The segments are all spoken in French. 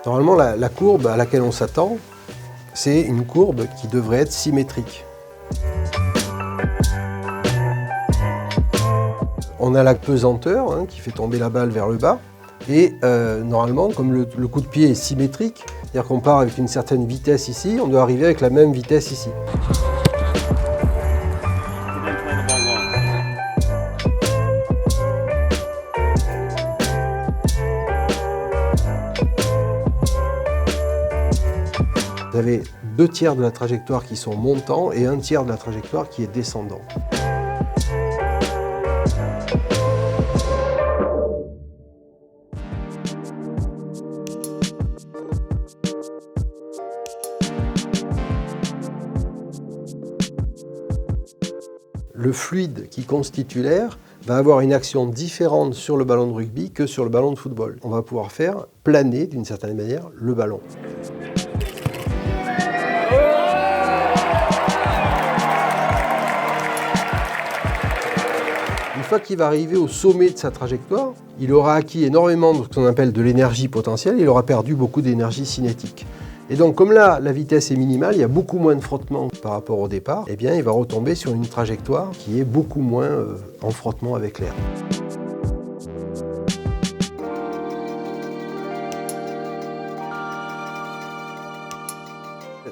Normalement, la courbe à laquelle on s'attend, c'est une courbe qui devrait être symétrique. On a la pesanteur qui fait tomber la balle vers le bas. Et normalement, comme le coup de pied est symétrique, c'est-à-dire qu'on part avec une certaine vitesse ici, on doit arriver avec la même vitesse ici. Vous avez 2/3 de la trajectoire qui sont montants et 1/3 de la trajectoire qui est descendant. Le fluide qui constitue l'air va avoir une action différente sur le ballon de rugby que sur le ballon de football. On va pouvoir faire planer d'une certaine manière le ballon. Une fois qu'il va arriver au sommet de sa trajectoire, il aura acquis énormément de ce qu'on appelle de l'énergie potentielle, il aura perdu beaucoup d'énergie cinétique. Et donc comme là, la vitesse est minimale, il y a beaucoup moins de frottement par rapport au départ, eh bien il va retomber sur une trajectoire qui est beaucoup moins en frottement avec l'air.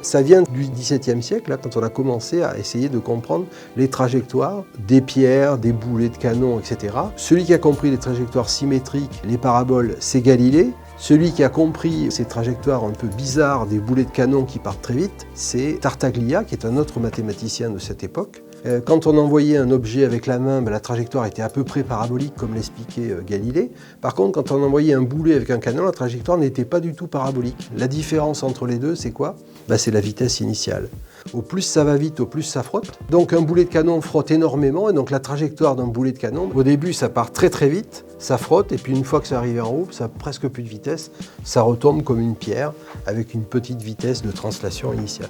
Ça vient du XVIIe siècle, là, quand on a commencé à essayer de comprendre les trajectoires des pierres, des boulets de canon, etc. Celui qui a compris les trajectoires symétriques, les paraboles, c'est Galilée. Celui qui a compris ces trajectoires un peu bizarres des boulets de canon qui partent très vite, c'est Tartaglia, qui est un autre mathématicien de cette époque. Quand on envoyait un objet avec la main, la trajectoire était à peu près parabolique, comme l'expliquait Galilée. Par contre, quand on envoyait un boulet avec un canon, la trajectoire n'était pas du tout parabolique. La différence entre les deux, c'est quoi ? C'est la vitesse initiale. Au plus ça va vite, au plus ça frotte. Donc un boulet de canon frotte énormément, et donc la trajectoire d'un boulet de canon, au début ça part très très vite, ça frotte, et puis une fois que c'est arrivé en haut, ça n'a presque plus de vitesse, ça retombe comme une pierre, avec une petite vitesse de translation initiale.